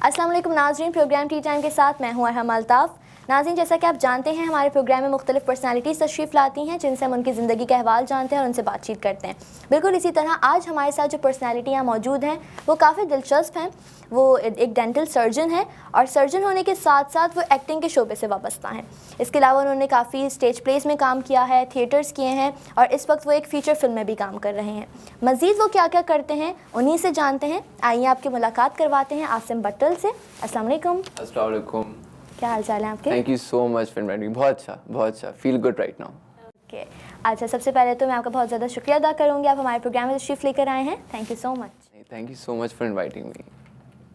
अस्सलाम वालेकुम नाज़रीन, प्रोग्राम टी टाइम के साथ मैं हूँ अरहम अल्ताफ़। नाज़रीन, जैसा कि आप जानते हैं हमारे प्रोग्राम में मुख्तलिफ पर्सनालिटीज़ तशरीफ़ लाती हैं जिनसे हम उनकी ज़िंदगी के अहवाल जानते हैं और उनसे बातचीत करते हैं। बिल्कुल इसी तरह आज हमारे साथ जो पर्सनालिटियाँ मौजूद हैं वो काफ़ी दिलचस्प हैं। वो एक डेंटल सर्जन है और सर्जन होने के साथ साथ वो एक्टिंग के शोबे से वाबस्ता हैं। इसके अलावा उन्होंने काफ़ी स्टेज प्लेस में काम किया है, थिएटर्स किए हैं और इस वक्त वो एक फ़ीचर फिल्म में भी काम कर रहे हैं। मज़ीद वो क्या क्या करते हैं उन्हीं से जानते हैं। आइए आपकी मुलाकात करवाते हैं आसिम बट्टल से। अस्सलाम वालेकुम। अस्सलाम वालेकुम। क्या हाल चाल है आपके? Thank you so much for inviting. बहुत अच्छा, feel good right now. Okay, अच्छा, सबसे पहले तो मैं आपका बहुत ज़्यादा शुक्रिया अदा करूँगी, आप हमारे प्रोग्राम में तशरीफ़ लेकर आए हैं। Thank you so much. Thank you so much for inviting me.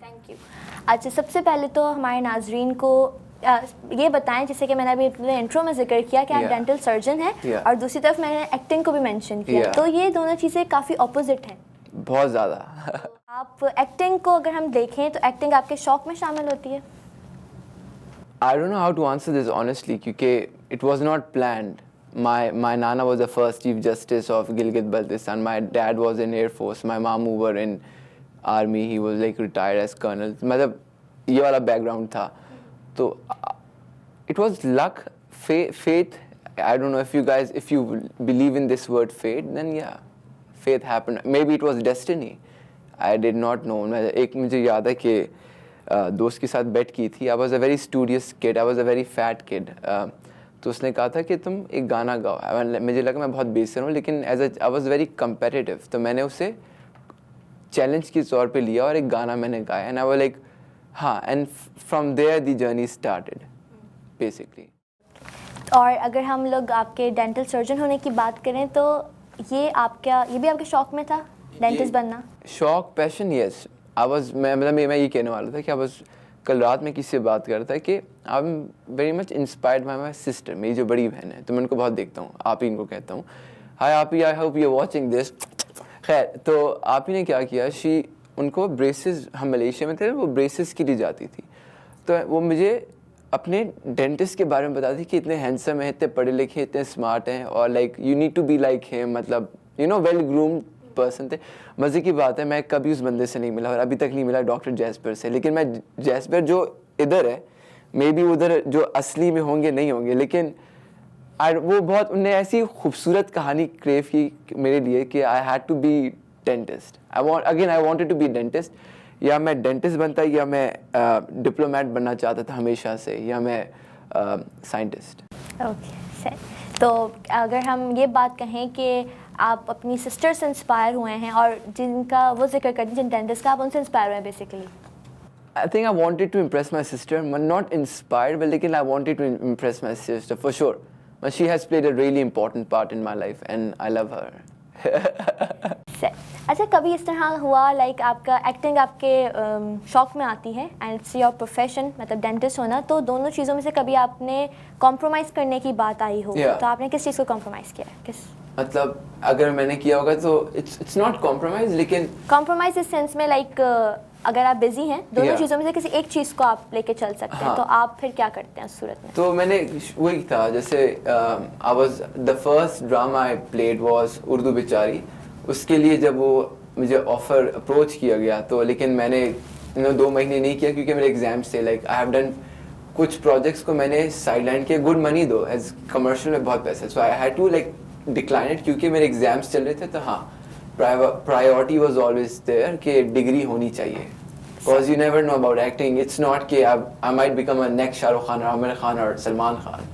Thank you. अच्छा, सबसे पहले तो हमारे नाजरीन को ये बताएं, जैसे कि मैंने अभी अपने इंट्रो में जिक्र किया कि आप डेंटल सर्जन हैं और दूसरी तरफ मैंने एक्टिंग को भी मेंशन किया, तो ये दोनों चीज़ें काफ़ी ऑपोजिट हैं। बहुत ज़्यादा। आप एक्टिंग को अगर हम देखें तो एक्टिंग आपके शौक में शामिल होती है? I don't know how to answer this honestly क्योंकि it was not planned. My Nana was the first Chief Justice of Gilgit-Baltistan. My dad was in Air Force. My mamu were in Army. He was like retired as colonel. मतलब ये वाला background था. तो it was luck, faith. I don't know if you believe in this word fate, then yeah, faith happened. Maybe it was destiny. I did not know. एक मुझे याद है कि दोस्त के साथ बैठ की थी। I was a very studious kid, I was a very fat kid. तो उसने कहा था कि तुम एक गाना गाओ। मुझे लगा मैं बहुत बेसर हूँ, लेकिन आई वॉज वेरी कम्पेटिटिव, तो मैंने उसे चैलेंज के तौर पे लिया और एक गाना मैंने गाया एंड आई वाज लाइक हाँ, and from there the journey started basically. और अगर हम लोग आपके डेंटल सर्जन होने की बात करें तो ये भी आपके शौक में था, डेंटिस्ट बनना? शौक, पैशन, यस। मैं ये कहने वाला था कि कल रात में किसी से बात कर रहा था कि आई am very much inspired by my sister. मेरी जो बड़ी बहन है, तो मैं उनको बहुत देखता हूँ। आप ही इनको कहता हूँ, हाय आप ही, I hope you are watching this. खैर, तो आप ही ने क्या किया, उनको ब्रेसेस, हम मलेशिया में थे, वो ब्रेसेस के लिए जाती थी, तो वो मुझे अपने डेंटिस्ट के बारे में बताती कि इतने हैंडसम हैं, इतने पढ़े लिखे, इतने स्मार्ट हैं और like you need to be like him, मतलब you know well groomed person थे। मज़े की बात है, मैं कभी उस बंदे से नहीं मिला और अभी तक नहीं मिला डॉक्टर जैस्पर से, लेकिन मैं जैस्पर जो इधर है, मे बी उधर जो असली में होंगे नहीं होंगे, लेकिन वो बहुत, उनने ऐसी खूबसूरत कहानी क्रेव की मेरे लिए कि I had to be dentist. I wanted to be dentist. या मैं डेंटिस्ट बनता या मैं डिप्लोमेट बनना चाहता था हमेशा से, या मैं साइंटिस्ट। ओके, तो अगर हम ये बात कहें कि आप अपनी सिस्टर से इंस्पायर हुए हैं और जिनका वो जिक्र करते हैं, जिन डेंटिस्ट का आप उनसे इंस्पायर हुए हैं basically. I think I wanted to impress my sister, not inspired, but लेकिन I wanted to impress my sister for sure. But she has played a really important part in my life and I love her. अच्छा, कभी इस तरह हुआ like आपका acting आपके शौक में आती है एंड इट्स योर प्रोफेशन, मतलब डेंटिस्ट होना, तो दोनों चीज़ों में से कभी आपने कॉम्प्रोमाइज़ करने की बात आई हो, तो आपने किस चीज़ को कॉम्प्रोमाइज़ किया है? मतलब अगर मैंने किया होगा तो इट्स नॉट कॉम्प्रोमाइज, लेकिन कॉम्प्रोमाइज इस सेंस में लाइक अगर आप बिजी हैं, दोनों चीज़ों में से किसी एक चीज़ को आप लेके चल सकते हैं, तो आप फिर क्या करते हैं उस सूरत में? तो मैंने वही था, जैसे I was the first drama I played was Urdu बेचारी। उसके लिए जब वो मुझे ऑफर अप्रोच किया गया, तो लेकिन मैंने 2 महीने नहीं किया क्योंकि मेरे एग्जाम्स थे। लाइक आई हैव डन कुछ प्रोजेक्ट्स को मैंने साइडलाइन किया, good money though, as commercial में बहुत पैसा, so I had to like decline it क्योंकि मेरे एग्जाम्स चल रहे थे। तो हाँ, प्रायोरिटी वाज ऑलवेज देयर कि डिग्री होनी चाहिए, because you never know about acting. It's not कि I might become a next Shahrukh Khan और आमिर खान और Salman Khan,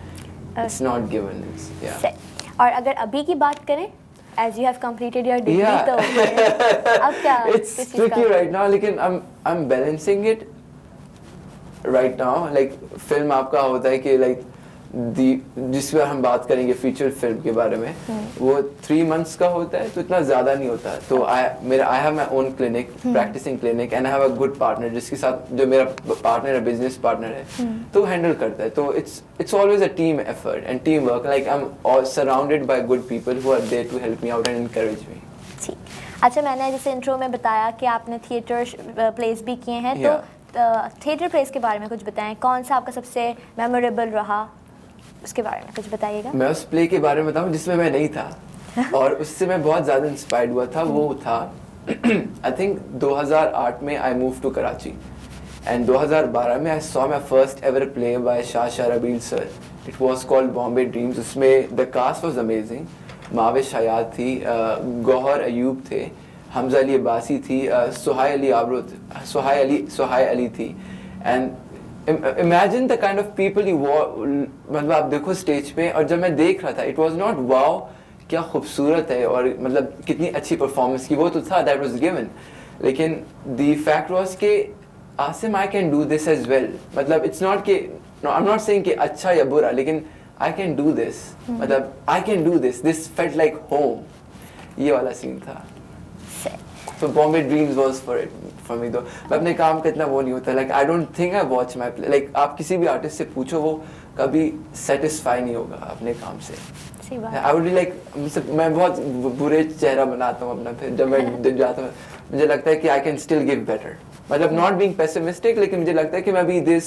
it's not given. और अगर अभी की बात करें, as you have completed your degree, तो अब क्या? It's tricky right now, लेकिन I'm balancing it right now. Like film आपका होता है कि like जिस पर हम बात करेंगे फीचर फिल्म के बारे में, वो 3 months का होता है, तो इतना ज़्यादा नहीं होता है। तो I have my own clinic, practicing clinic, and I have a good partner जिसके साथ, जो मेरा पार्टनर है, बिजनेस पार्टनर है, तो हैंडल करता है। तो it's always a team effort and team work. Like I'm all surrounded by good people who are there to help me out and encourage me. ठीक। अच्छा, मैंने जैसे इंट्रो में बताया कि आपने थिएटर प्लेस भी किए हैं, तो थिएटर प्लेस के बारे में कुछ बताएं, कौन सा आपका सबसे मेमोरेबल रहा, उसके बारे में कुछ बताइएगा। मैं उस प्ले के बारे में बताऊं जिसमें मैं नहीं था और उससे मैं बहुत ज़्यादा इंस्पायर्ड हुआ था। वो था आई थिंक 2008 में I move to Karachi And 2012 में I saw my first ever play by Shah Sharabil sir. It was called Bombay Dreams. उसमें the cast was amazing. Mavish हयात थी, गौहर अयूब थे, हमजा अली अब्बासी थी, सुहाय अली थी. And imagine the kind of people you मतलब आप देखो स्टेज पे, और जब मैं देख रहा था it was not wow क्या खूबसूरत है और मतलब कितनी अच्छी परफॉर्मेंस की, वो तो था, that was given. लेकिन the fact was कि Asim I can do this as well. मतलब it's not कि no, I'm not saying कि अच्छा या बुरा, लेकिन I can do this. मतलब I can do this. This felt like home. ये वाला सीन था. So Bombay Dreams was for me though. मैं अपने काम का इतना वो नहीं होता. Like I don't think I watch my play. Like आप किसी भी आर्टिस्ट से पूछो, वो कभी satisfy नहीं होगा अपने काम से. I would be like, मैं बहुत बुरे चेहरा बनाता हूँ अपना, फिर जब मैं जाता हूँ मुझे लगता है कि I can still give better. मतलब not being pessimistic, लेकिन मुझे लगता है कि मैं अभी there's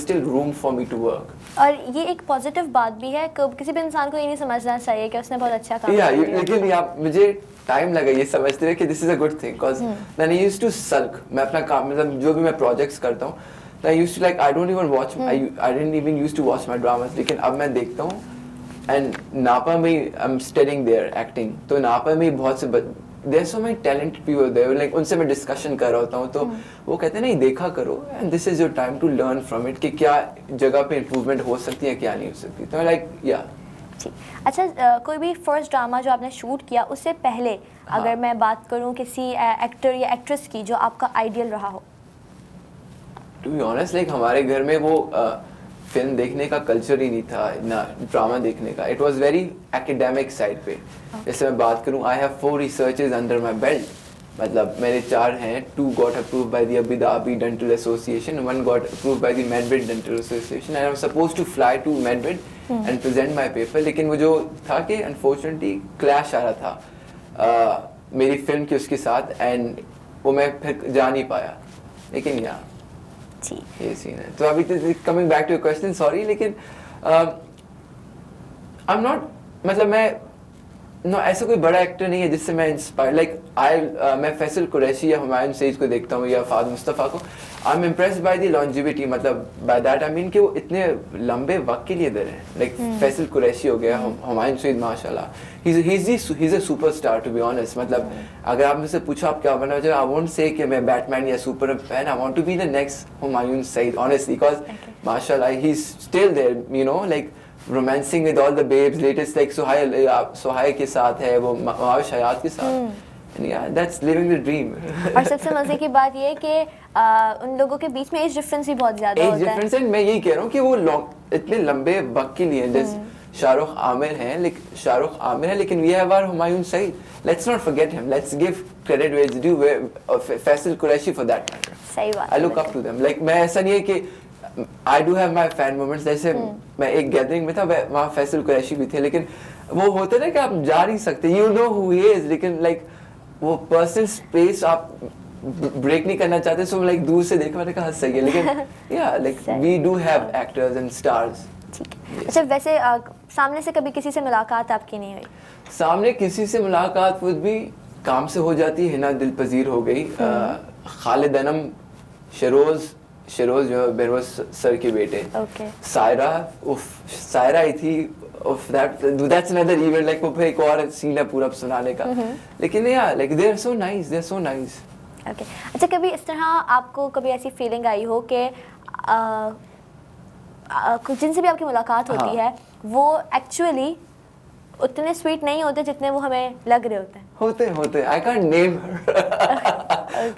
still room for me to work. और ये एक पॉजिटिव बात भी है कि किसी भी इंसान को ये नहीं समझना चाहिए कि उसने बहुत अच्छा काम किया है. लेकिन आप मुझे टाइम लगा ये समझते हुए कि this is a good thing, because then I used to sulk. मैं अपना काम मतलब जो भी मैं प्रोजेक्ट्स करता हूँ, I used to like I don't even watch I didn't even used to watch my dramas. लेकिन अब मैं देखता हूँ, and नापा में I'm studying there acting. तो नापा में बहुत से There's so many talented people there. Like उनसे मैं डिस्कशन कर रहा होता हूँ, तो वो कहते हैं नहीं देखा करो, and this is your time to learn from it कि क्या जगह पे इम्प्रूवमेंट हो सकती है, क्या नहीं हो सकती. तो मैं like जी. अच्छा, कोई भी फर्स्ट ड्रामा जो आपने शूट किया उससे पहले अगर मैं बात करूँ किसी एक्टर या एक्ट्रेस की जो आपका आइडियल रहा हो? To be honest, like हमारे घर में वो फिल्म देखने का कल्चर ही नहीं था, ना ड्रामा देखने का. It was very academic side पे. जैसे मैं बात करूँ, I have 4 researches under my belt. मतलब मेरे 4 हैं. 2 got approve by the Abu Dhabi dental association, 1 got approve by the Madrid dental association. I am suppose to fly to Madrid and present my paper. लेकिन वो जो था कि unfortunately clash आ रहा था मेरी फिल्म के उसके साथ, एंड वो मैं फिर जा नहीं पाया. लेकिन ये सीन है. तो अभी coming back to your question, sorry, लेकिन आई एम नॉट, मतलब मैं ऐसा कोई बड़ा एक्टर नहीं है जिससे मैं इंस्पायर, लाइक मैं फैसल कुरैशी या हुमायूं सईद को देखता हूँ या फाद मुस्तफ़ा को. I am impressed by the longevity. मतलब बाय दैट आई मीन कि वो इतने लंबे वक्त के लिए इधर है. लाइक फैसल कुरैशी हो गया, हुमायूं सईद माशाल्लाह, he's a superstar to be honest. मतलब अगर आप मुझसे पूछो आप क्या बनना चाहते हो, I won't say कि मैं बैटमैन या super fan. I want to be the next Humayun Saeed honestly, because माशाल्लाह he's still there, you know, like romancing with all the babes, latest like सुहाय के साथ है, वो माविश हयात के साथ. And yeah, that's living the dream. और सबसे मजे की बात ये है कि उन लोगों के बीच में एज डिफरेंस भी बहुत ज्यादा होता है. एज डिफरेंस है, मैं यही कह रहा हूँ कि वो इतने लंबे वक्त के लिए, जैसे शाहरुख आमिर है, लेकिन we have our Humayun Saeed. Let's not forget him. Let's give credit where it's due. Faisal Qureshi for that matter. सही बात. I look up to them. Like मैं ऐसा नहीं है कि I do have my fan moments. जैसे मैं एक गैदरिंग में था, वहाँ फैसल कुरैशी भी थे, लेकिन वो होता है ना कि आप जा नहीं सकते. You know who he is, लेकिन like वो पर्सनल स्पेस आप ब्रेक नहीं करना चाहते. सो लाइक दूर से देखा, मैंने कहा सही है, लेकिन yeah, like we do have actors and stars. ठीक है. अच्छा, वैसे सामने से कभी किसी से मुलाकात आपकी नहीं हुई? सामने किसी से मुलाकात वो भी काम से हो जाती है. हिना दिलपजीर हो गई, खालिद अनम, शरोज जो बेरोज सर के बेटे, सायरा आई थी. That's another event, like वो फिर एक और सीन है पूरा सुनाने का. लेकिन yeah, like they're so nice. Okay. अच्छा, कभी इस तरह आपको कभी ऐसी फीलिंग आई हो कि जिनसे भी आपकी मुलाकात होती है वो एक्चुअली उतने स्वीट नहीं होते जितने वो हमें लग रहे होते हैं? होते. I can't name her.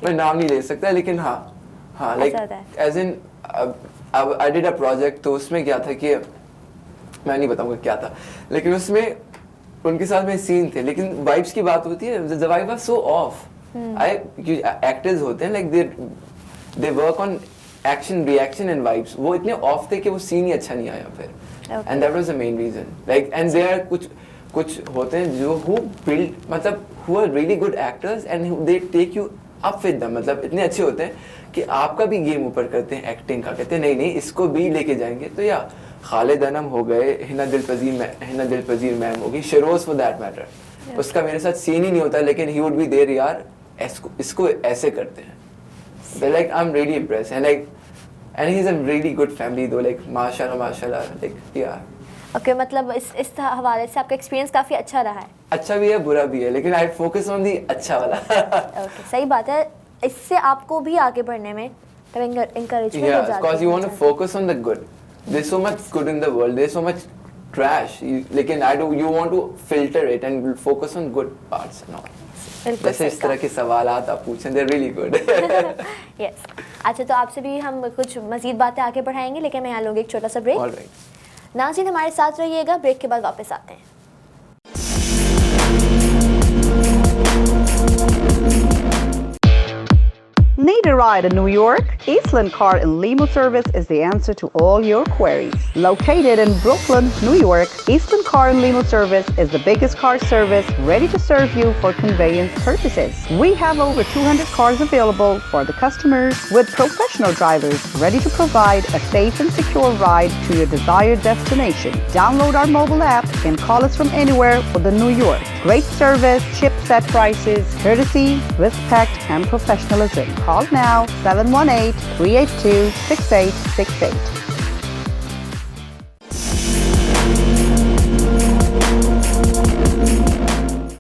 मैं नाम नहीं ले सकता, लेकिन हाँ like as in I did a project. तो उसमें क्या था कि मैं नहीं बताऊंगा क्या था, लेकिन उसमें उनके साथ में सीन थे. लेकिन वाइब्स की बात होती है, the vibe was so off. Actors होते हैं like they work on action, reaction and vibes. वो इतने ऑफ थे कि वो सीन ही अच्छा नहीं आया फिर. And that was the main reason. Like and there are कुछ होते हैं जो who build, मतलब who are really good actors and they take you up with them. मतलब इतने अच्छे होते हैं कि आपका भी गेम ऊपर करते हैं एक्टिंग का, कहते हैं नहीं इसको भी लेके जाएंगे. तो या खालिद अनम हो गए, हिना दिलपजीर मैम हो गई, शरोज फॉर दैट मैटर. उसका मेरे साथ सीन ही नहीं होता, लेकिन ही वुड बी देयर, यार इसको ऐसे करते हैं. But like I'm really impressed, and he's a really good family though. Like mashallah, like yeah. Okay मतलब इस हवाले से आपका एक्सपीरियंस काफ़ी अच्छा रहा है। अच्छा भी है बुरा भी है, लेकिन आई फोकस ऑन दी अच्छा वाला। ओके सही बात है, इससे आपको भी आगे बढ़ने में encouragement हो जाती है। Because you want to focus on the good. There's so much good in the world. There's so much trash. लेकिन you want to filter it and focus on good parts and all. जैसे इस तरह के सवालात आप पूछें, they're really good. Yes. अच्छा तो आपसे भी हम कुछ मज़ीद बातें आगे बढ़ाएंगे, लेकिन मैं यहाँ लूँगी एक छोटा सा ब्रेक। All right. नाज़रीन हमारे साथ रहिएगा, ब्रेक के बाद वापस आते हैं। Need a ride in New York? Eastland Car and Limo Service is the answer to all your queries. Located in Brooklyn, New York, Eastland Car and Limo Service is the biggest car service ready to serve you for conveyance purposes. We have over 200 cars available for the customers with professional drivers ready to provide a safe and secure ride to your desired destination. Download our mobile app and call us from anywhere within New York. Great service, chip set prices, courtesy, respect, and professionalism. Call now 718-382-6868.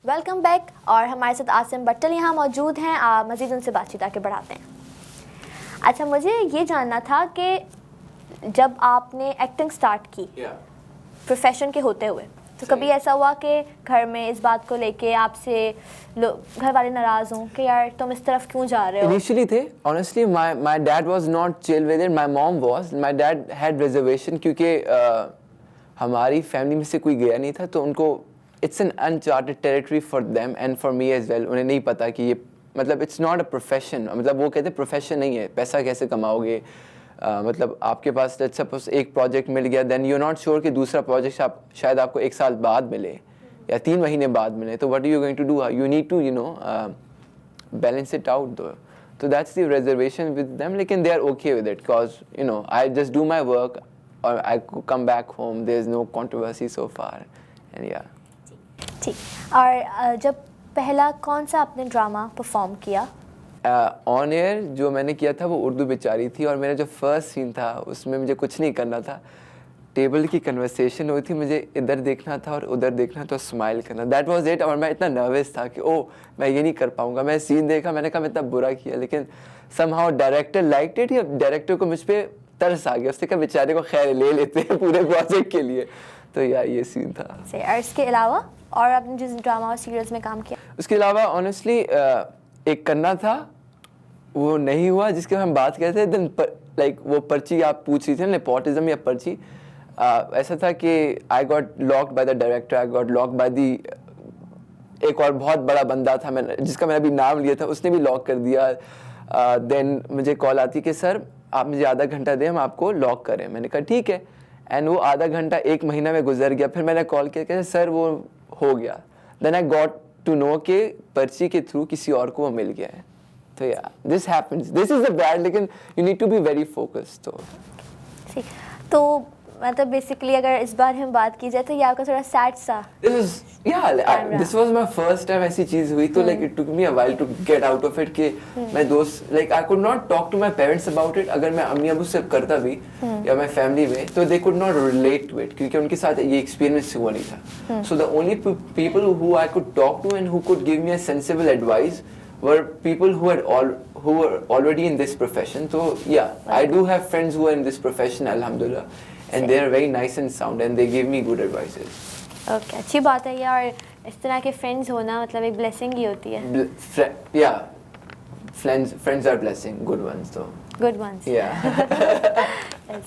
Welcome back. और हमारे साथ आसिम बट्टल यहाँ मौजूद हैं, मज़ीद उनसे बातचीत आके बढ़ाते हैं। अच्छा मुझे ये जानना था कि जब आपने एक्टिंग स्टार्ट की प्रोफेशन के होते हुए, तो कभी ऐसा हुआ कि घर में इस बात को लेके आपसे घर वाले नाराज़ हों कि यार तुम इस तरफ क्यों जा रहे हो? Initially थे, honestly my dad was not chill with it, my mom was, my dad had reservation क्योंकि हमारी फैमिली में से कोई गया नहीं था, तो उनको it's an uncharted territory for them and for me as well. उन्हें नहीं पता कि ये मतलब it's not a profession, मतलब वो कहते प्रोफेशन नहीं है, पैसा कैसे कमाओगे, मतलब आपके पास सपोज एक प्रोजेक्ट मिल गया, देन यू नॉट श्योर कि दूसरा प्रोजेक्ट शायद आपको एक साल बाद मिले या 3 महीने बाद मिले, तो what are you going to do? You need to balance it out though, तो that's the reservation with them, लेकिन they are okay with it because I just do my work और I come back home, there is no controversy so far and या ठीक। और जब पहला कौन सा आपने ड्रामा परफॉर्म किया? ऑन एयर जो मैंने किया था वो उर्दू बेचारी थी, और मेरा जो फर्स्ट सीन था उसमें मुझे कुछ नहीं करना था, टेबल की कन्वर्सेशन हुई थी, मुझे इधर देखना था और उधर देखना था, स्माइल करना, दैट वाज इट। और मैं इतना नर्वस था कि ओह मैं ये नहीं कर पाऊंगा। मैं सीन देखा, मैंने कहा मैं इतना बुरा किया, लेकिन समहाउ डायरेक्टर लाइक्ड इट, या डायरेक्टर को मुझ पर तरस आ गया, उसने कहा बेचारे को खैर ले लेते हैं पूरे प्रोजेक्ट के लिए, तो यार ये सीन था। और इसके अलावा और आपने जिस ड्रामा और सीरियल्स में काम किया? उसके अलावा ऑनेस्टली एक करना था, वो नहीं हुआ, जिसके हम बात करते थे, देन लाइक वो पर्ची आप पूछ रही थी, नेपोटिज्म या पर्ची, ऐसा था कि I got locked by the director, I got locked by the, एक और बहुत बड़ा बंदा था मैंने जिसका मैंने अभी नाम लिया था, उसने भी लॉक कर दिया। देन मुझे कॉल आती कि सर आप मुझे आधा घंटा दें, हम आपको लॉक करें। मैंने कहा ठीक है, एंड वो आधा घंटा 1 महीना में गुजर गया। फिर मैंने कॉल किया कि सर वो हो गया, then I got to know कि पर्ची के थ्रू किसी और को वो मिल गया है। तो yeah this happens, this is the bad, लेकिन you need to be very focused. तो मतलब बेसिकली अगर इस बार हम बात की जाए तो ये आपका थोड़ा सैड सा this was my first time ऐसी चीज हुई, तो like it took me a while to get out of it कि मैं दोस्त like I could not talk to my parents about it. अगर मैं अम्मी अबू से करता भी या मैं फैमिली में, तो they could not relate to it क्योंकि उनके साथ ये एक्सपीरियंस हुआ नहीं था। So the only people who I could talk to and who could give me a sensible advice were people who were already in this profession. So yeah, I do have friends who are in this profession, alhamdulillah, and they are very nice and sound and they give me good advices. Okay, अच्छी बात है यार, इस तरह के friends होना मतलब एक ब्लेसिंग ही होती है। Yeah, friends are blessing, good ones though. Good ones. Yeah. Yes.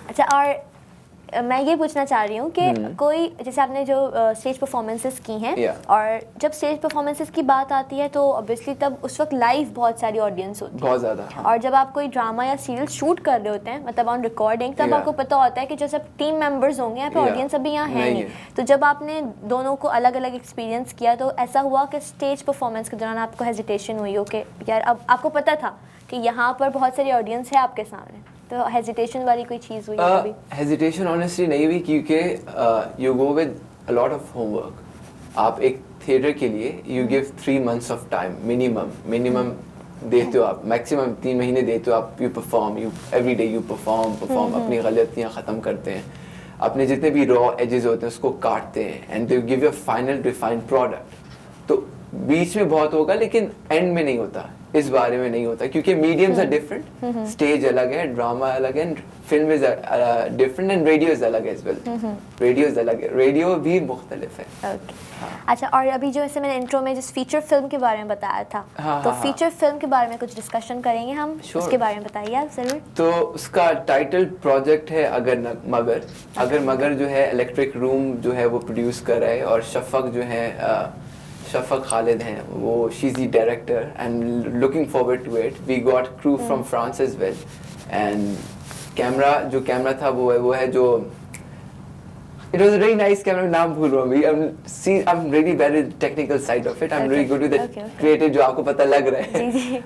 अच्छा, और मैं ये पूछना चाह रही हूँ कि कोई जैसे आपने जो स्टेज परफॉर्मेंसेस की हैं, और जब स्टेज परफॉर्मेंसेस की बात आती है तो ऑब्वियसली तब उस वक्त लाइव बहुत सारी ऑडियंस होती है, बहुत ज़्यादा। हाँ। और जब आप कोई ड्रामा या सीरियल शूट कर रहे होते हैं मतलब ऑन रिकॉर्डिंग, तब आपको पता होता है कि जो सब टीम मेंबर्स होंगे यहाँ पे ऑडियंस अभी यहाँ है नहीं। तो जब आपने दोनों को अलग अलग एक्सपीरियंस किया, तो ऐसा हुआ कि स्टेज परफॉर्मेंस के दौरान आपको हेजिटेशन हुई हो कि यार अब आपको पता था कि यहाँ पर बहुत सारी ऑडियंस है आपके सामने, तो हेजिटेशन वाली कोई चीज़ हुई कभी? हेजिटेशन ऑनेस्टली नहीं हुई क्योंकि you go with a lot of homework. आप एक थिएटर के लिए you give 3 months of time minimum देते हो आप, मैक्सिमम 3 महीने देते हो आप, you perform, you every day you perform, अपनी गलतियाँ ख़त्म करते हैं, अपने जितने भी रॉ एजेस होते हैं उसको काटते हैं, and they give you final refined product. तो बीच में बहुत होगा लेकिन एंड में नहीं होता, इस बारे में नहीं होता, क्योंकि मीडियम्स आर डिफरेंट, स्टेज अलग है, ड्रामा अलग है, film is different, and radio is अलग एज वेल, रेडियो इज अलग है, रेडियो भी मुख्तलिफ है। ओके, अच्छा, और अभी जो ऐसे मैंने इंट्रो में जिस फीचर फिल्म के बारे में बताया था, तो फीचर फिल्म के बारे में कुछ डिस्कशन करेंगे हम, उसके बारे में बताइए आप ज़रूर। तो उसका टाइटल प्रोजेक्ट है अगर मगर जो है इलेक्ट्रिक रूम जो है वो प्रोड्यूस कर रहा है, और शफक जो है शफक खालिद हैं, वो she is the director, and looking forward to it. We got crew from France as well, and camera था वो है जो it was a very nice camera, नाम भूल रहा हूँ, I'm really bad at technical side of it, I'm really good with the creative जो आपको पता लग रहा है।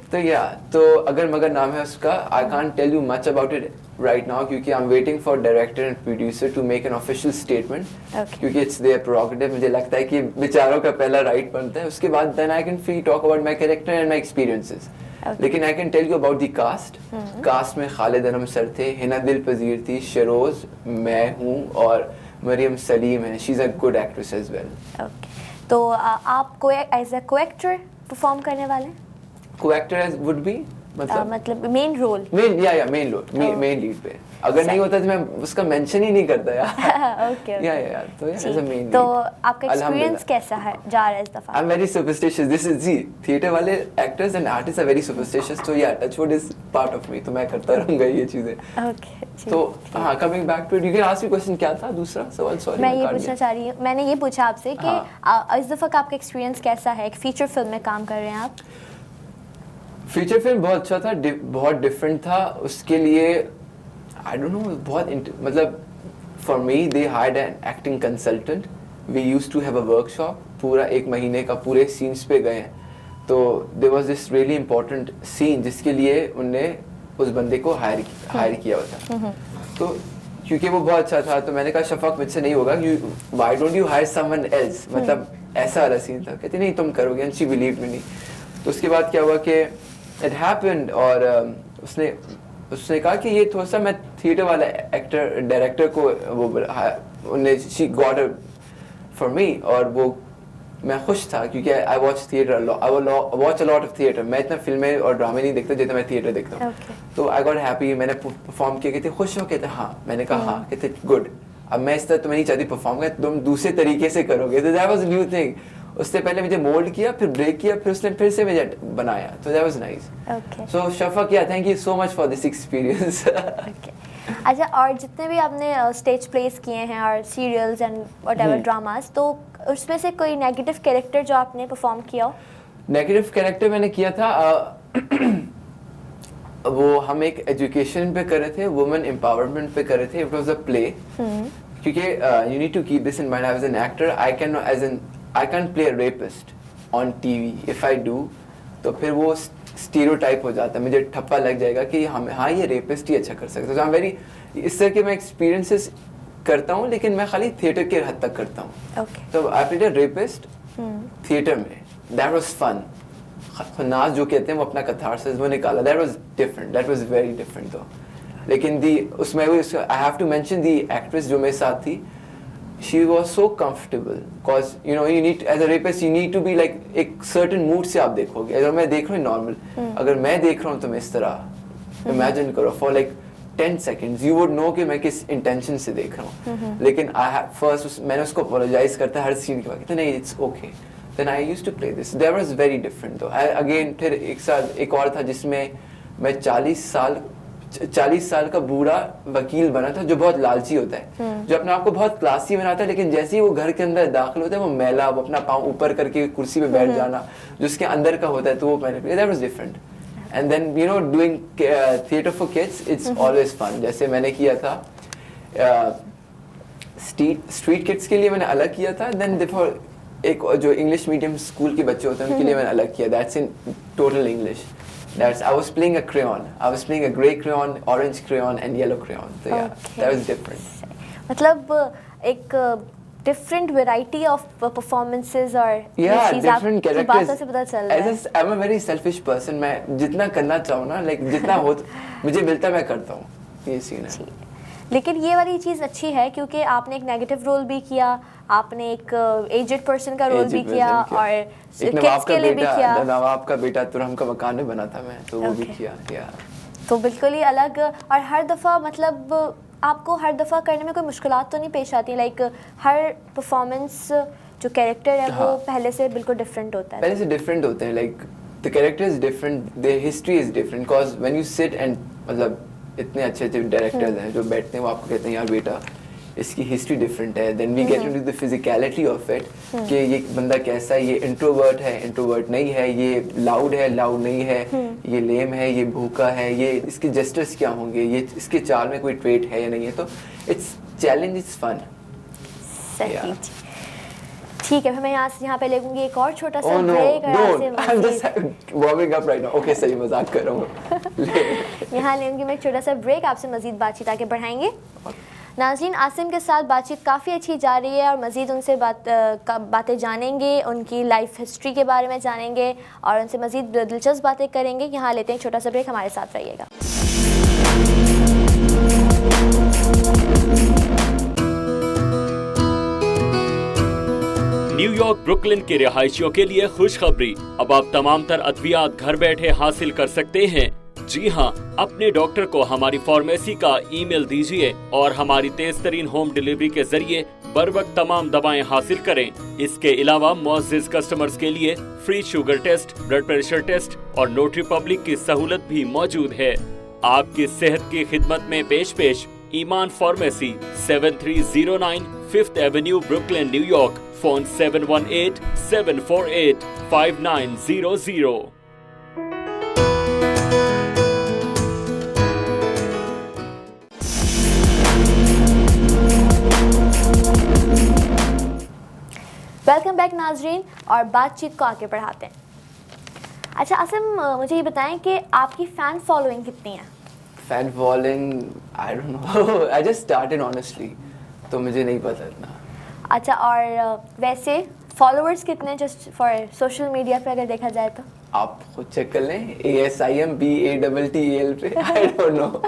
तो अगर मगर नाम है उसका, I can't tell you much about it right now क्योंकि I'm waiting for director and producer to make an official statement, क्योंकि it's their prerogative। मुझे लगता है कि बेचारों का पहला राइट बनता है, उसके बाद then I can free talk about my character and my experiences। लेकिन I can tell you about the cast में खालिद अनम सर थे, हिना दिल पजीर थी, शरोज, मैं हूँ, और मरियम सलीम है, she is a good actress as well. Okay, तो आप एज अ को-एक्टर परफॉर्म करने वाले हैं? को-एक्टर वुड बी मतलब मेन रोल, मेन लीड पे, अगर नहीं होता तो मैं उसका मेंशन ही नहीं करता यार। ओके, या तो एज अ मेन लीड। तो आपका एक्सपीरियंस कैसा है जा रहा है इस दफा? I am very superstitious, this is जी, थिएटर वाले actors and artist are very superstitious, तो yeah touchwood is part of me, तो मैं करता रहूंगा ये चीजें। ओके, तो हाँ, coming back to it, you can ask me question, क्या था दूसरा सवाल? सॉरी, मैं ये पूछना चाह रही हूँ, मैंने ये पूछा आपसे कि इस दफा का आपका एक्सपीरियंस कैसा है? एक फीचर फिल्म में काम कर रहे हैं आप। फीचर फिल्म बहुत अच्छा था, बहुत डिफरेंट था, उसके लिए आई डोंट नो, बहुत मतलब for me they hired an acting consultant, we used to have a workshop, पूरा 1 महीने का पूरे सीन्स पे गए हैं, तो there was this really important scene जिसके लिए उनने उस बंदे को हायर किया हुआ था। तो क्योंकि वो बहुत अच्छा था, तो मैंने कहा शफक मुझसे नहीं होगा, why don't you hire someone else, मतलब ऐसा वाला सीन था। कहते नहीं तुम करोगे, एंड शी बिलीव्ड मी नहीं। तो उसके बाद क्या हुआ कि इट हैपेंड, और उसने कहा कि ये थोड़ा सा, मैं थिएटर वाला एक्टर डायरेक्टर को वो उन्हें शी गॉट फॉर मी, और वो मैं खुश था क्योंकि I watch theatre, I watch a lot of theatre, मैं इतना फिल्में और ड्रामे नहीं देखता जितना मैं थिएटर देखता हूँ। तो आई गॉट हैप्पी, मैंने परफॉर्म किया, कहते खुश हो, कहते हाँ, मैंने कहा हाँ, कहते गुड, अब मैं इस तरह तुम्हें नहीं चाहती परफॉर्म कर, तुम दूसरे तरीके से करोगे, तो दैट वाज न्यू थिंग। उससे पहले मुझे मोल्ड किया, फिर ब्रेक किया, फिर उसने फिर से मुझे बनाया, तो दैट वाज नाइस। सो शफक, या thank you so much for this experience. अच्छा, और जितने भी आपने स्टेज प्लेस किए हैं और सीरियल्स एंड व्हाटएवर ड्रामास, तो उसमें से कोई नेगेटिव कैरेक्टर जो आपने परफॉर्म किया हो? नेगेटिव कैरेक्टर मैंने किया था, वो हम एक एजुकेशन पे कर रहे थे, वुमेन एम्पावरमेंट पे कर रहे थे, इट वाज अ प्ले, क्योंकि you need to keep this in mind, I was an actor, I can play a rapist on TV, if I do तो फिर वो स्टीरियोटाइप हो जाता है, मुझे ठप्पा लग जाएगा कि हाँ ये रेपिस्ट ही अच्छा कर सकता है। तो आई एम वेरी, इस तरह के मैं एक्सपीरियंसेस करता हूँ, लेकिन मैं खाली थिएटर के हद तक करता हूँ। तो I played a rapist theatre में, दैट वाज फन। नाज जो कहते हैं वो अपना कथारसिस वो निकाला, that was different, that was very different. तो लेकिन उसमें I have to mention the actress जो मेरे साथ थी, she was so comfortable because you know you need, as a rapist you need to be like एक certain mood से आप देखोगे। अगर मैं देख रहा हूँ नॉर्मल, अगर मैं देख रहा हूँ तो मैं इस तरह imagine करो for like 10 seconds you would know कि मैं किस intention से देख रहा हूँ। लेकिन first मैंने उसको apologize करता हर सीन के बाद, कहते नहीं it's okay, then I used to play this, that was very different though। again फिर एक साल एक और था जिसमें मैं 40 साल का बूढ़ा वकील बना था, जो बहुत लालची होता है, जो अपने आप को बहुत क्लासी बनाता है, लेकिन जैसे ही वो घर के अंदर दाखिल होता है वो मैला, वो अपना पाँव ऊपर करके कुर्सी पे बैठ जाना, जो उसके अंदर का होता है, तो वो मैंने, that was different. And then you know doing theatre for kids it's always fun. जैसे मैंने किया था स्ट्रीट किड्स के लिए मैंने अलग किया था, देन फॉर एक जो इंग्लिश मीडियम स्कूल के बच्चे होते हैं उनके लिए मैंने अलग किया, that's in total English. That's, I was playing a crayon. I was playing a grey crayon, orange crayon and yellow crayon. So yeah, that was different. मतलब एक डिफरेंट वैरायटी ऑफ परफॉर्मेंसेस और Yeah, चीज़ different आपकी characters. बातों से पता चल रहा है। I'm a very selfish person. मैं जितना करना चाहूँ ना, like जितना हो मुझे मिलता मैं करता हूँ, ये सीन है। लेकिन ये वाली चीज़ अच्छी है क्योंकि आपने एक नेगेटिव रोल भी किया, आपने एक एजेड पर्सन का रोल भी किया और एक नवाब किड्स का के लिए भी बेटा, किया। नवाब का बेटा तुरंग का मकान में बना था मैं, तो वो भी Okay. किया। या तो बिल्कुल ही अलग। और हर दफ़ा मतलब आपको हर दफ़ा करने में कोई मुश्किलात तो नहीं पेश आती, लाइक हर परफॉर्मेंस जो कैरेक्टर है वो हाँ। पहले से बिल्कुल डिफरेंट होता है। पहले से डिफरेंट होते हैं, like the character is different, there history is different, because when you sit and मतलब इतने अच्छे अच्छे डायरेक्टर्स हैं जो बैठते हैं, वो आपको कहते हैं यार बेटा इसकी हिस्ट्री डिफरेंट है, then we get into the physicality of it कि ये बंदा कैसा है, ये इंट्रोवर्ट है, इंट्रोवर्ट नहीं है, ये लाउड है, लाउड नहीं है, ये लेम है, ये भूखा है, ये इसके जेस्चर्स क्या होंगे, ये इसके चाल में कोई ट्रेट है या नहीं है। तो इट्स चैलेंज, इट्स फन। सही Yeah. ठीक है, फिर मैं यहाँ पे लेगूंगी एक और छोटा सा Oh no, ब्रेक और don't. आपसे I'm मज़ीद just warming up right now. Okay, सही मजाक कर रहा हूँ। यहाँ लेंगे मैं एक छोटा सा ब्रेक, आपसे मज़ीद बातचीत आगे बढ़ाएंगे। नाज़रीन, आसिम के साथ बातचीत काफ़ी अच्छी जा रही है और मज़ीद उनसे बातें जानेंगे, उनकी लाइफ हिस्ट्री के बारे में जानेंगे और उनसे मज़ीद दिलचस्प बातें करेंगे। यहाँ लेते हैं एक छोटा सा ब्रेक, हमारे साथ रहिएगा। न्यूयॉर्क ब्रुकलिन के रिहायशियों के लिए खुशखबरी, अब आप तमाम तर अद्वियात घर बैठे हासिल कर सकते हैं। जी हां, अपने डॉक्टर को हमारी फार्मेसी का ईमेल दीजिए और हमारी तेज तरीन होम डिलीवरी के जरिए बर वक्त तमाम दवाएं हासिल करें। इसके अलावा मुअज़्ज़िज़ कस्टमर्स के लिए free sugar test, blood pressure test और नोटरी पब्लिक की सहूलत भी मौजूद है। आपकी सेहत की खिदमत में पेश Iman pharmacy, 7309 5th avenue, Brooklyn, New York. Phone 718-748-5900। Welcome back Nazreen, और बातचीत को आगे बढ़ाते हैं। अच्छा आसिम, मुझे ये बताएं कि आपकी फ़ैन फॉलोइंग कितनी है? Fan following I don't know, I just started honestly, तो मुझे नहीं पता इतना। अच्छा, और वैसे फॉलोअर्स कितने जस्ट फॉर सोशल मीडिया पे अगर देखा जाए तो? आप खुद चेक कर लें, ASIMBATTAL पे, I don't know.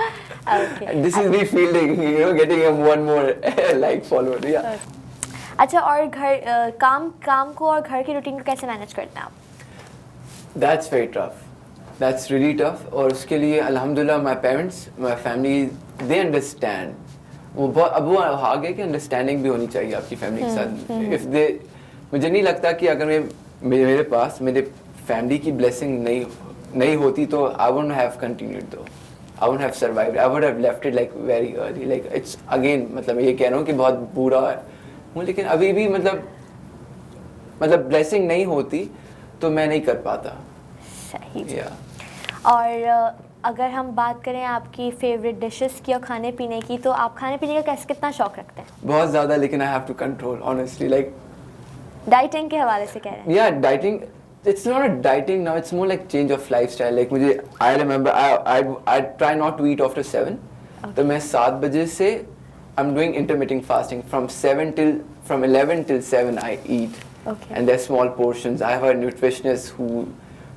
This is me fielding, you know, getting one more like follower. या अच्छा, और घर काम को और घर की रूटीन को कैसे मैनेज करते हैं आप? That's very tough, that's really tough. और उसके लिए अल्हम्दुलिल्लाह my parents, my family, they understand. वो बहुत, अब वो आगे की अंडरस्टैंडिंग भी होनी चाहिए आपकी फैमिली के साथ। इफ दे, मुझे नहीं लगता कि अगर मेरे पास मेरे फैमिली की ब्लेसिंग नहीं होती तो आई वुडंट हैव कंटिन्यूड, दो I wouldn't have survived, I would have left it like very early. Like it's again, मतलब मैं ये कह रहा हूँ कि बहुत बुरा हूँ, लेकिन अभी भी मतलब ब्लेसिंग नहीं होती तो मैं नहीं कर पाता। सही। Yeah. और अगर हम बात करें आपकी फेवरेट डिशेस की और खाने पीने की, तो आप खाने पीने का कितना शौक रखते हैं? बहुत ज़्यादा, लेकिन I have to control honestly. Like dieting के हवाले से कह रहे हैं? या dieting, it's not a dieting now, it's more like change of lifestyle. Like मुझे, I remember I try not to eat after 7. तो मैं 7 बजे से I'm doing intermittent fasting from 11 till 7 I eat. Okay. And they're small portions. I have a nutritionist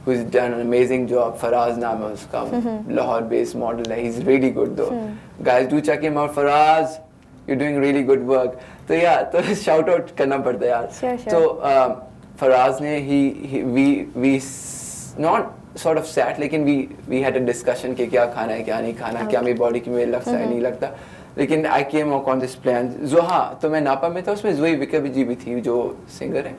who's done an amazing job. Faraz नाम है उसका, Lahore based model है. He's really good though. Guys, do check him out. Faraz, you're doing really good work. तो यार, तो shout out करना पड़ता है यार. Sure. तो फराज ने we not sort of sat, लेकिन we had a discussion कि क्या खाना है, क्या नहीं खाना, क्या मेरी बॉडी की मेरे लगता है नहीं लगता। लेकिन I came on this plan। हाँ, तो मैं नापा में था, उसमें ज़ोई विका जी भी थी जो सिंगर है।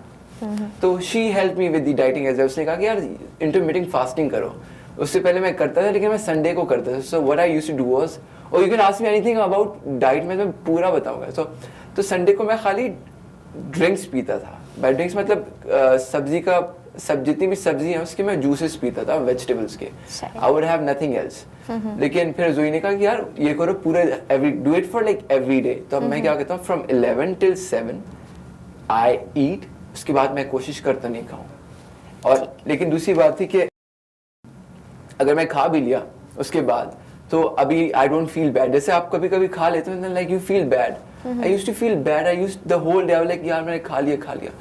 तो she helped me with the dieting as well। उसने कहा कि यार intermittent fasting करो। उससे पहले मैं करता था, लेकिन मैं संडे को करता था। So what I used to do was, or you can ask me anything about diet, मैं पूरा बताऊंगा। तो संडे को मैं खाली ड्रिंक्स पीता था। बाय ड्रिंक्स मतलब जितनी भी सब्जी है उसके मैं जूसेस पीता था, वेजिटेबल्स के। I would have nothing else. लेकिन फिर जोई ने कहा कि यार ये करो पूरे, do it for like every day. तो अब मैं क्या कहता हूँ, फ्रॉम 11 till 7 आई ईट, उसके बाद मैं कोशिश करता नहीं खाऊं। और लेकिन दूसरी बात थी कि अगर मैं खा भी लिया उसके बाद, तो अभी आई डोंट फील बैड। जैसे आप कभी कभी खा लेते हो like you feel bad, I used to feel bad. I used the whole day I was like यार मैंने खा लिया.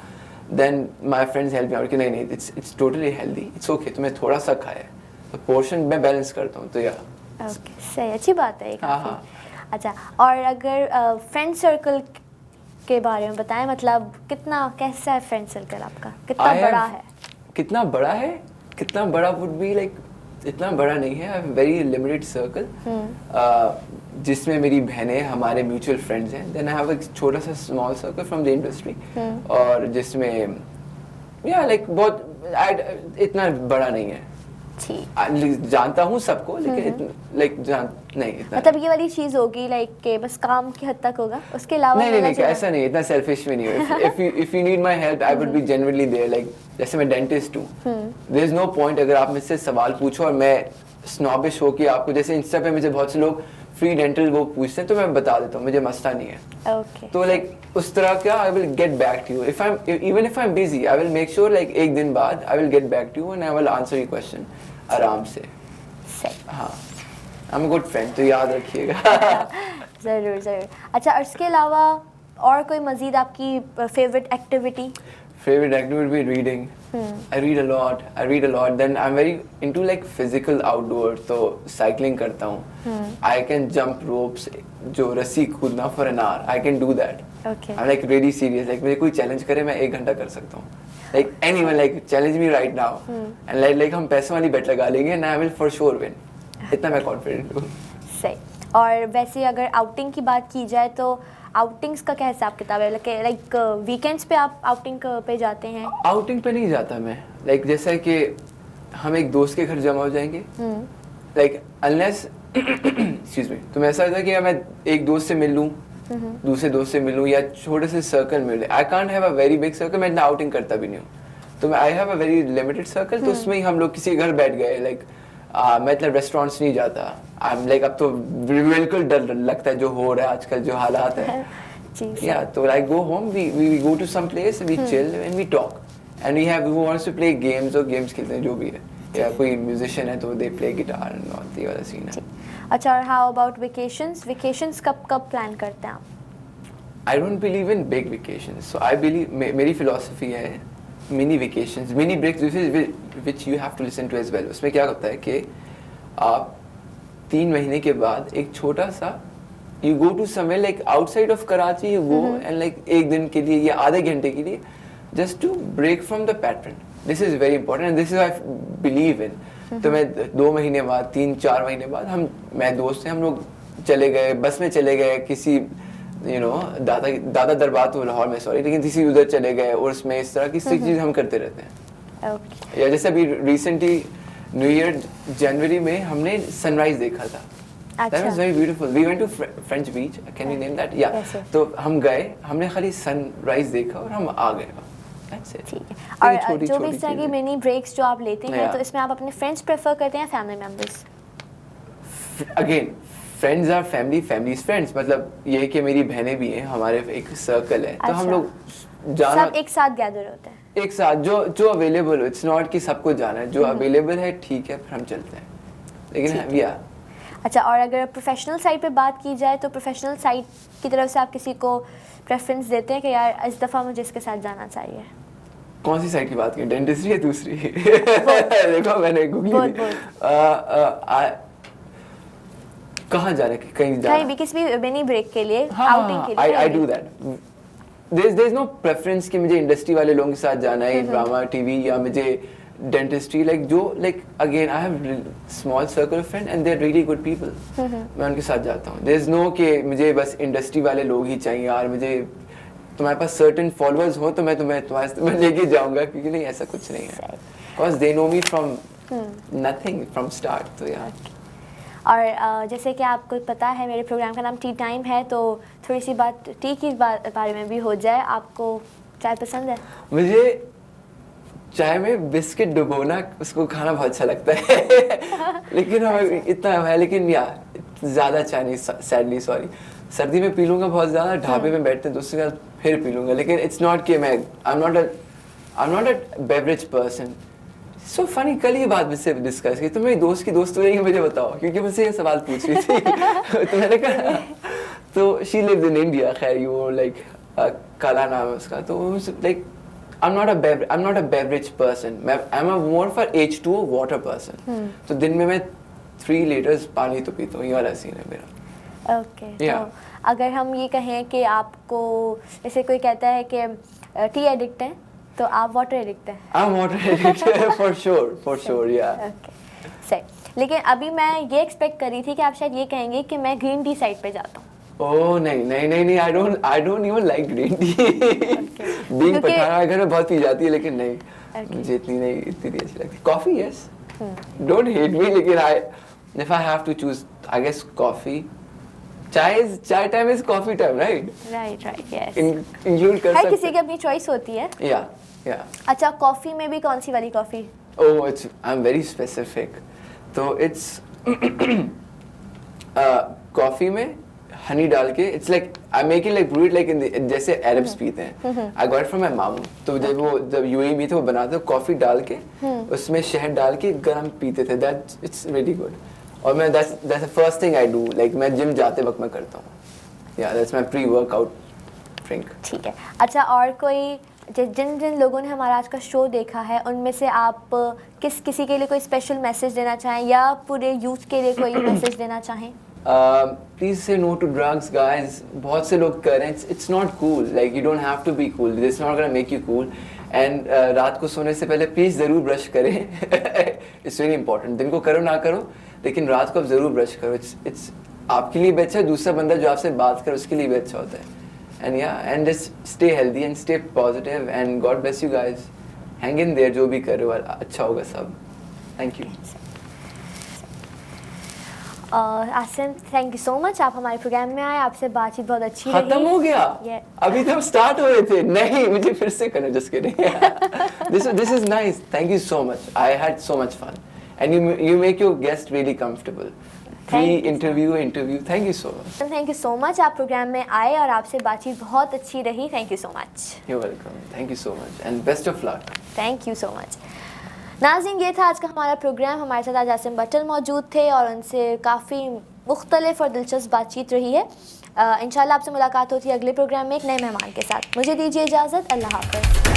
Then my friends helped me out कि नहीं it's totally healthy. It's okay. तुमने थोड़ा सा खाया है. तो पोर्शन मैं बैलेंस करता हूँ तो यार. ओके, सही, अच्छी बात है ये हाँ, काफ़ी। अच्छा, और अगर फ्रेंड सर्कल के बारे में बताएं, मतलब कैसा है फ्रेंड सर्कल आपका, कितना बड़ा है? कितना बड़ा है? कितना बड़ा would be like इतना बड़ा नहीं है. I have a very limited circle जिसमें मेरी बहनें हमारे म्यूचुअल फ्रेंड्स हैं. Then I have एक छोटा सा small circle from the industry और जिसमें like बहुत इतना बड़ा नहीं है. ठीक, जानता हूँ सबको लेकिन नहीं इतना. मतलब ये वाली चीज़ होगी लाइक के बस काम की हद तक होगा, उसके अलावा नहीं ऐसा नहीं, इतना सेल्फिश भी नहीं है. if you need my help I would be genuinely there. like जैसे मैं डेंटिस्ट हूँ, there is no point अगर आप मुझसे सवाल पूछो और मैं स्नॉबिश हो कि आपको, जैसे इंस्टा पे मुझे बहुत से लोग फ्री डेंटल वो पूछते हैं तो मैं बता देता हूँ, मुझे मसला नहीं है. ओके, तो लाइक उस तरह का I will get back to you even if I am busy. I will make sure like एक दिन बाद I will get back to you and I will answer your question आराम से. हाँ, I am a good friend, तो याद रखिएगा. ज़रूर. अच्छा, और इसके अलावा और कोई मज़ीद आपकी favourite activity? Favorite activity would be reading. I read a lot. Then I'm very into like physical outdoor. तो cycling करता हूँ. I can jump ropes, जो रस्सी कूदना for an hour. I can do that. Okay. I'm like really serious. Like मुझे कोई challenge करे मैं 1 घंटा कर सकता हूँ. Like anyone like challenge me right now. And like हम पैसों वाली bet लगा लेंगे and I will for sure win. इतना मैं confident हूँ. सही. और वैसे अगर आउटिंग की बात की जाए तो आउटिंग्स का क्या हिसाब किताब है? लाइक वीकेंड्स पे आप आउटिंग पे जाते हैं? आउटिंग पे नहीं जाता मैं. लाइक जैसा कि हम एक दोस्त के घर जमा हो जाएंगे, लाइक अनलेस एक्सक्यूज मी, तो ऐसा होता है कि मैं एक दोस्त से मिल लूँ, दूसरे दोस्त से मिलूँ या छोटे से सर्कल मिले. I can't have a very big circle. मैं इतना आउटिंग करता भी नहीं हूँ, तो मैं I have a very limited circle. तो उसमें ही हम लोग किसी घर बैठ गए. लाइक मैं इतना रेस्टोरेंट्स नहीं जाता. आई एम लाइक अब तो बिल्कुल डर लगता है जो हो रहा है आजकल, जो हालात है. या तो like go home, we go to some place, we chill and we talk and we have who wants to play games, और गेम्स खेलते हैं जो भी है. या कोई म्यूजिशियन है तो they play guitar and all the वाला सीन है. अच्छा, और हाउ अबाउट वेकेशंस कब प्लान करते हैं आप? I don't believe in big vacations. So I believe, मेरी फिलॉसफी है mini vacations, mini breaks which you have to listen to as well. उसमें क्या होता है कि आप 3 महीने के बाद एक छोटा सा you go to somewhere like outside of Karachi, you go and like 1 दिन के लिए या आधे घंटे के लिए just to break from the pattern. This is very important and this is I believe in. तो मैं 2 महीने बाद, 3-4 महीने बाद मैं दोस्त हैं, हम लोग चले गए, बस में चले गए किसी दादा दरबार, तो लाहौर में सॉरी, लेकिन किसी उधर चले गए और उसमें इस तरह की चीज़ हम करते रहते हैं. या जैसे अभी रिसेंटली न्यू ईयर जनवरी में हमने सनराइज देखा था. That was very beautiful. We went to French Beach. Can you name that? Yeah. Yes, sir. तो हम गए, हमने खाली सनराइज देखा और हम आ गए. That's it. ठीक है. और जो भी इस तरह की मिनी ब्रेक्स जो आप लेते हैं, तो इसमें आप अपने फ्रेंड्स प्रेफर करते हैं या family members? Again, friends are family, family is friends. मतलब ये कि मेरी बहनें भी हैं, हमारे एक सर्कल है, तो हम लोग जाना सब एक साथ गैदर होते हैं. एक साथ जो अवेलेबल हो. इट्स नॉट कि सबको जाना है, जो अवेलेबल है ठीक है फिर हम चलते हैं. लेकिन या अच्छा, और अगर प्रोफेशनल साइड पे बात की जाए तो प्रोफेशनल साइड की तरफ से आप किसी को प्रेफरेंस देते हैं कि यार इस दफ़ा मुझे इसके साथ जाना चाहिए? कौन सी साइड की बात की, डेंटिस्ट्री या दूसरी? देखो मैंने गूगल कहाँ जाने की, कहीं भी किसी भी मिनी ब्रेक के लिए, आउटिंग के लिए. I do that. There is no preference कि मुझे इंडस्ट्री वाले लोगों के साथ जाना है, ड्रामा टीवी, या मुझे डेंटिस्ट्री. लाइक जो like again I have small circle of friend and they are really good people. मैं उनके साथ जाता हूँ. देयर इज नो कि मुझे बस इंडस्ट्री वाले लोग ही चाहिए यार, मुझे तुम्हारे पास सर्टेन फॉलोअर्स हो तो मैं तुम्हें लेके जाऊंगा, क्योंकि नहीं ऐसा कुछ नहीं है. Because they know me from nothing from start. तो यार और जैसे कि आपको पता है मेरे प्रोग्राम का नाम टी टाइम है, तो थोड़ी सी बात टी की बारे में भी हो जाए. आपको चाय पसंद है? मुझे चाय में बिस्किट डुबोना, उसको खाना बहुत अच्छा लगता है. लेकिन हमें इतना है, लेकिन यार ज़्यादा चाय नहीं, सैडली सॉरी. सर्दी में पी लूँगा बहुत ज़्यादा, ढाबे में बैठते हैं दोस्तों के साथ फिर पी लूँगा. लेकिन इट्स नॉट कि मैं I am not a beverage person. So funny, कल ये बात मुझसे डिस्कस की, तो मेरी दोस्त की दोस्त रहेगी, मुझे बताओ, क्योंकि मुझसे ये सवाल पूछ रही थी. तो मैंने कहा तो शी लिव्स इन इंडिया, खैर वो लाइक काला नाम है उसका, तो like I'm not a beverage person. I'm a more for H2O water person. तो दिन में मैं 3 liters पानी तो पीता हूँ, ये वाला सीन है मेरा। Okay Yeah. तो अगर हम ये कहें कि आपको जैसे कोई कहता है कि टी एडिक्ट है तो आप वाटर एडिक्ट हैं। I'm water addict for sure, yeah. Okay सही। लेकिन अभी मैं ये एक्सपेक्ट कर रही थी कि आप शायद ये कहेंगे कि मैं ग्रीन टी साइड पे जाता हूँ। ओह नहीं, I don't even like green tea. Being क्योंकि- पठाना घर में बहुत पी जाती है, लेकिन नहीं, Okay. मुझे इतनी अच्छी लगती। Coffee, yes. Don't hate me, लेकिन if I have to choose, I guess coffee. Chai time is coffee time, right? Right yes. Include कर हर सकते किसी की अपनी चॉइस होती है। Yeah. अच्छा कॉफ़ी में भी कौन सी वाली coffee? Oh, I'm very specific. तो it's कॉफी में हनी डाल के, it's like I make it like brew it like in the, जैसे अरब्स पीते हैं। I got it from my मामू। तो जब UAE में थे वो बनाते कॉफी डाल के उसमें शहद डाल के गरम पीते थे। That it's really good। और मैं that's the first thing I do, like मैं जिम जाते वक्त मैं करता हूँ। Yeah, that's my pre-workout drink। ठीक है। अच्छा और कोई जिन जिन लोगों ने हमारा आज का शो देखा है उनमें से आप किसी के लिए कोई स्पेशल मैसेज देना चाहें या पूरे यूथ के लिए कोई मैसेज देना चाहें? Please say no to drugs, guys. बहुत से लोग कर रहे हैं। It's not cool. Like you don't have to be cool. This is not gonna make you cool. And रात को सोने से पहले प्लीज ज़रूर ब्रश करें। It's very important. दिन को करो ना करो, लेकिन रात को आप ज़रूर ब्रश करो। It's आपके लिए भी अच्छा है, दूसरा बंदा जो आपसे बात करे उसके लिए भी अच्छा होता है। And yeah, and just stay healthy and stay positive and God bless you guys. Hang in there, जो भी कर रहे हो अच्छा होगा सब। Thank you. Asim thank you so much, आप हमारे प्रोग्राम में आए, आपसे बातचीत बहुत अच्छी रही। खत्म हो गया? Yeah. अभी तो हम स्टार्ट हो रहे थे। नहीं, मुझे फिर से करना, just kidding. This is nice. Thank you so much. I had so much fun. And you make your guest really comfortable. Pre-interview, interview. Thank you so much. Thank you so much, आप programme में आए और आपसे बातचीत बहुत अच्छी रही। Thank you so much. You're welcome. Thank you so much. And best of luck. Thank you so much. नाज़रीन ये था आज का हमारा प्रोग्राम। हमारे साथ आज आसिम बटल मौजूद थे और उनसे काफ़ी मुख्तलिफ और दिलचस्प बातचीत रही है। इंशाल्लाह आपसे मुलाकात होती है अगले प्रोग्राम में एक नए मेहमान के साथ। मुझे दीजिए इजाज़त। अल्लाह हाफ़िज़।